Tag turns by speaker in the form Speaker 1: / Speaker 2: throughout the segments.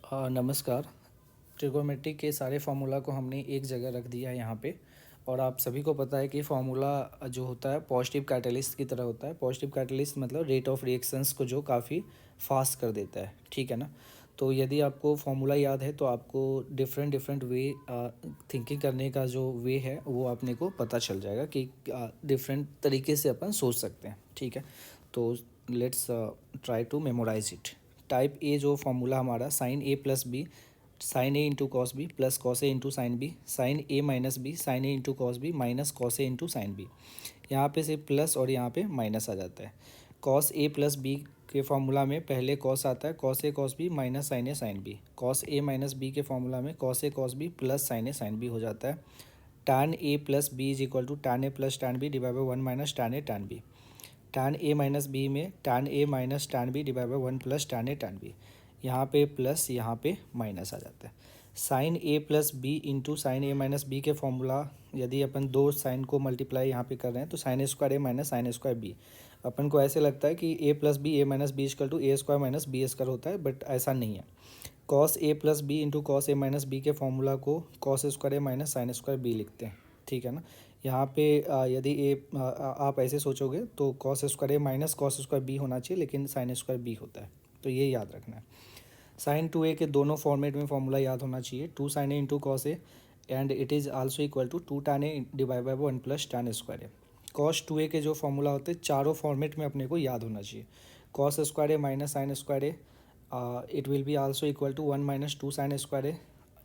Speaker 1: नमस्कार। ट्रिगोनोमेट्री के सारे फार्मूला को हमने एक जगह रख दिया है यहाँ पे। और आप सभी को पता है कि फार्मूला जो होता है पॉजिटिव कैटलिस्ट की तरह होता है। पॉजिटिव कैटलिस्ट मतलब रेट ऑफ रिएक्शंस को जो काफ़ी फास्ट कर देता है, ठीक है ना। तो यदि आपको फार्मूला याद है तो आपको डिफरेंट डिफरेंट वे थिंकिंग करने का जो वे है वो अपने को पता चल जाएगा कि डिफरेंट तरीके से अपन सोच सकते हैं, ठीक है। तो let's try to memorize it. Type A जो फार्मूला हमारा sine A plus B sine A into cos B plus cos A into sine B sine A minus B sine A into cos B minus cos A into sine B. यहाँ पे से plus और यहाँ पे minus आ जाता है। Cos A plus B के फार्मूला में पहले कॉस आता है, cos A cos B minus sine A sine B. Cos A minus B के फार्मूला में cos A cos B plus sine A sine B हो जाता है। Tan A plus B is equal to tan A plus tan B divide by one minus tan A tan B. Tan A minus B में tan A minus tan B divide by one plus tan A tan B. यहाँ पे plus यहाँ पे minus आ जाता है। Sine A plus B into sine A minus B के formula यदि अपन दो साइन को मल्टीप्लाई यहाँ पे कर रहे हैं तो sine A square A minus sine A square B. अपन को ऐसे लगता है कि A plus B A minus B equal to A square minus B square होता है, बट ऐसा नहीं है। Cos A plus B into cos A minus B के फॉर्मूला को cos square A minus sine square B लिखते हैं, ठीक है ना। यहाँ पे यदि आप ऐसे सोचोगे तो cos square A minus cos square B होना चाहिए, लेकिन साइन स्क्वायर बी होता है, तो ये याद रखना है। साइन टू ए के दोनों फॉर्मेट में फॉर्मूला याद होना चाहिए, two sine A into cos A and it is also equal to two tan A divide by one plus tan square A. Cos two A के जो फॉर्मूला होते हैं चारों फॉर्मेट में अपने को याद होना चाहिए। Cos square A minus sine square A, it will be also equal to 1 minus 2 sin square a.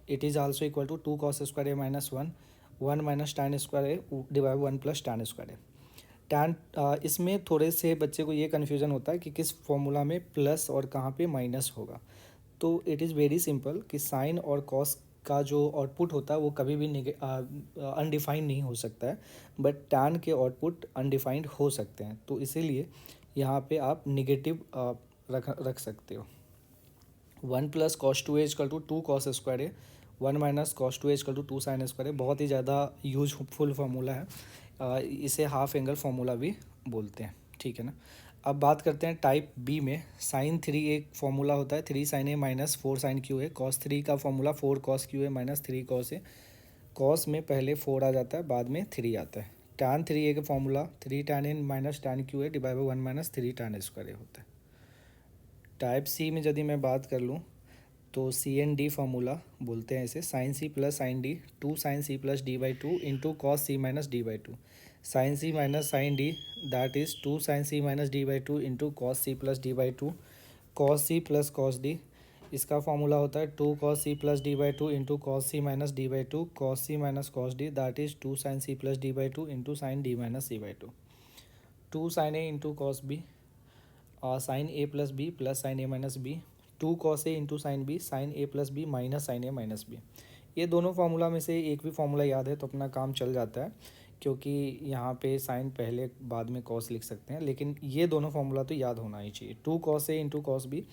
Speaker 1: It is also equal to 2 cos square a minus 1 minus tan square a divide 1 plus tan square a। Tan इसमें थोड़े से बच्चे को ये confusion होता है कि किस फॉर्मूला में प्लस और कहाँ पे माइनस होगा। तो इट इज़ वेरी सिंपल कि साइन और कॉस का जो आउटपुट होता है वो कभी भी अनडिफाइंड नहीं हो सकता है, बट टैन के आउटपुट अनडिफाइंड हो सकते हैं। तो इसीलिए यहाँ पे आप निगेटिव रख सकते हो। One plus cos two A equal to two cos square A, one minus cos two A equal to two sine square A. बहुत ही ज़्यादा यूजफुल फार्मूला है, इसे हाफ एंगल फार्मूला भी बोलते हैं, ठीक है ना। अब बात करते हैं टाइप बी में। साइन थ्री एक फार्मूला होता है, three sine A minus four sine cube A. Cos three का formula four cos cube A minus three cos A. Cos में पहले फोर आ जाता है, बाद में थ्री आता है। टैन थ्री ए का formula three tan A minus tan cube A divide by one minus three tan square A होता है। टाइप सी में यदि मैं बात कर लूँ तो सी एन डी फार्मूला बोलते हैं इसे। Sine C plus sine D, two sine C plus D by two into cos C minus D by two. Sine C minus sine D that is two sine C minus D by two into cos C plus D by two. Cos C plus cos D, इसका formula होता है two cos C plus D by two into cos C minus D by two. Cos C minus cos D that is two sine C plus D by two into sine D minus C by two. Two sine A into cos B, sine A plus B plus sine A minus B. Two cos A into sine B sine A plus B minus sine A minus B. ये दोनों formula में से एक भी formula याद है तो अपना काम चल जाता है, क्योंकि यहाँ पे साइन पहले बाद में कॉस लिख सकते हैं, लेकिन ये दोनों फार्मूला तो याद होना ही चाहिए। Two cos A into cos B,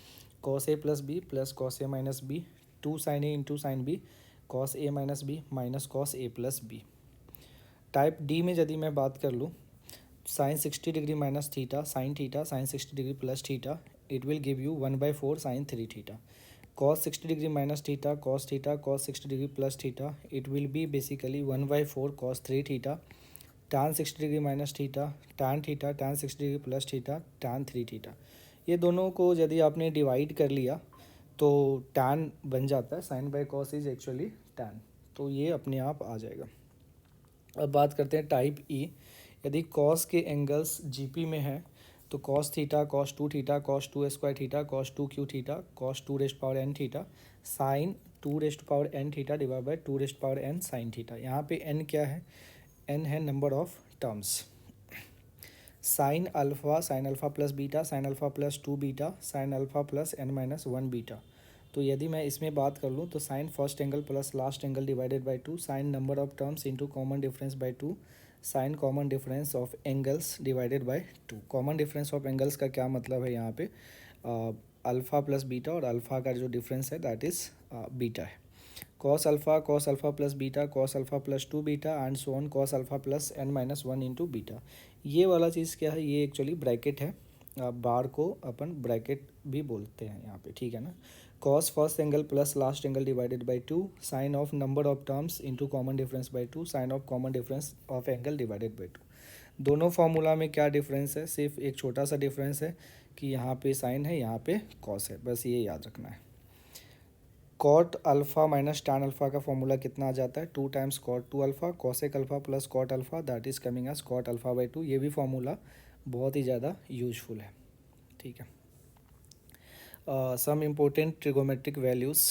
Speaker 1: cos A plus B plus cos A minus B. Two sine A into sine B, cos A minus B minus cos A plus B. Type D में यदि मैं बात कर लूँ, sine 60 degree minus theta sine 60 degree plus theta, it will give you 1/4 sine 3 theta. Cos 60 degree minus theta cos 60 degree plus theta, it will be basically 1/4 cos 3 theta. Tan 60 degree minus theta tan 60 degree plus theta tan 3 theta. ये दोनों को यदि आपने divide कर लिया तो tan बन जाता है, sine by cos is actually tan, तो ये अपने आप आ जाएगा। अब बात करते हैं टाइप ई। यदि कॉस के एंगल्स जीपी में है तो cos theta cos two theta cos two square theta cos two cube theta cos two raised power N theta sine two raised power N theta divide by two raised power N sine theta. यहाँ पे N क्या है? N है number of terms. Sine alpha plus beta sine alpha plus two beta sine alpha plus N minus one beta. तो यदि मैं इसमें बात कर लूँ तो sine first angle plus last angle divided by two, sine number of terms into common difference by two, sine common difference of angles divided by two. Common difference of angles का क्या मतलब है? यहाँ पे अल्फ़ा प्लस बीटा और alpha का जो difference है दैट इज़ बीटा है। Cos alpha plus beta cos alpha plus two beta and so on cos alpha plus N minus one into beta. ये वाला चीज़ क्या है? ये एक्चुअली ब्रैकेट है, बार को अपन ब्रैकेट भी बोलते हैं यहाँ पे, ठीक है ना। Cos first angle plus last angle divided by 2, sine of number of terms into common difference by 2, sine of common difference of angle divided by 2। दोनों फार्मूला में क्या डिफरेंस है, सिर्फ एक छोटा सा डिफरेंस है कि यहाँ पे साइन है, यहाँ पे कॉस है, बस ये याद रखना है। Cot alpha minus tan alpha का फॉर्मूला कितना आ जाता है, 2 times cot 2 alpha cosec alpha plus cot alpha, that is coming as cot alpha by 2। ये भी फार्मूला बहुत ही ज़्यादा यूजफुल है, ठीक है। सम इम्पोर्टेंट ट्रिगोमेट्रिक वैल्यूज़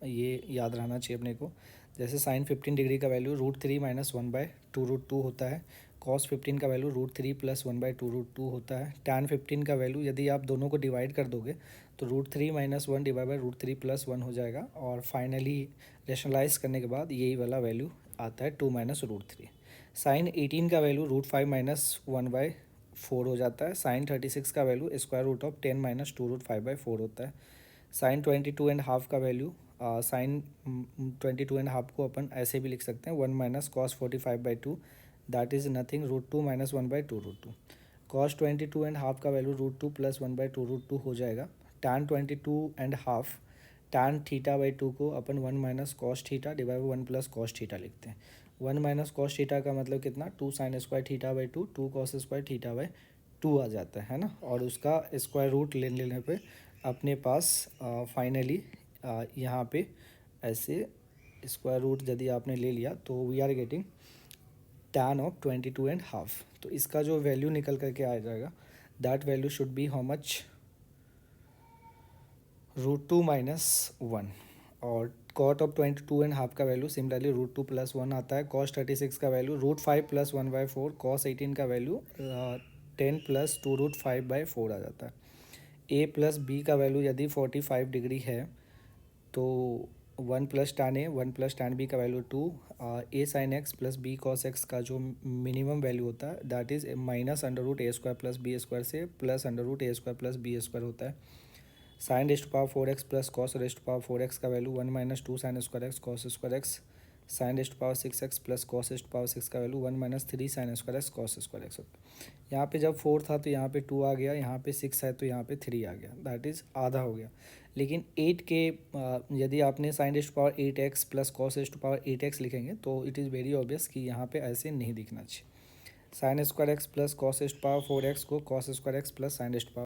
Speaker 1: ये याद रहना चाहिए अपने को। जैसे साइन 15 डिग्री का वैल्यू √3 माइनस 1/2√2 होता है। कॉस 15 का वैल्यू √3 प्लस 1/2√2 होता है। टैन 15 का वैल्यू यदि आप दोनों को डिवाइड कर दोगे तो √3 माइनस 1 डिवाइड बाई √3 प्लस 1 हो जाएगा, और फाइनली रेशनलाइज करने के बाद यही वाला वैल्यू आता है 2 माइनस √3। साइन 18 का वैल्यू √5 माइनस 1/4 हो जाता है। साइन 36 का वैल्यू √10 माइनस 2√5/4 होता है। साइन 22.5 का वैल्यू साइन 22.5 को अपन ऐसे भी लिख सकते हैं 1 minus cos 45/2, that is nothing √2 minus 1/2√2। Cos 22.5 का वैल्यू √2 प्लस 1/2√2 हो जाएगा। टैन 22.5 टैन थीटा बाई 2 को अपन 1 minus cos theta divide 1 plus cos theta लिखते हैं। 1 माइनस कॉस थीटा का मतलब कितना, 2 sine square theta by 2, 2 cos square theta by 2 आ जाता है ना। और उसका स्क्वायर रूट ले लेने पे अपने पास फाइनली यहाँ पे ऐसे स्क्वायर रूट यदि आपने ले लिया तो we are getting tan of 22.5। तो इसका जो वैल्यू निकल करके आ जाएगा, that value should be how much, √2 minus 1। और कॉट ऑफ 22.5 का वैल्यू सिमिलरली √2 प्लस 1 आता है। कॉस 36 का वैल्यू √5 प्लस 1/4। कॉस 18 का वैल्यू 10 प्लस 2√5/4 आ जाता है। ए प्लस बी का वैल्यू यदि 45 डिग्री है तो 1 plus tan A 1 plus tan B का value 2। A sine X plus B cos X का जो मिनिमम वैल्यू होता है that is minus √a² plus b² से प्लस √a² प्लस b² होता है। Sine raised power 4x plus cos raised power 4x का value 1 minus 2 sine square X cos square X. Sine raised power 6x plus cos raised power 6 का value 1 minus 3 sine square X cos square X होता है। यहाँ पे जब 4 था तो यहाँ पे 2 आ गया, यहाँ पे 6 है तो यहाँ पे 3 आ गया, दैट इज़ आधा हो गया। लेकिन 8 के यदि आपने sine raised power 8x plus cos raised power 8x लिखेंगे तो इट इज़ वेरी ऑब्वियस कि यहाँ पे ऐसे नहीं दिखना चाहिए। Sign square x plus cos raised power 4x को cos square x plus sign raised power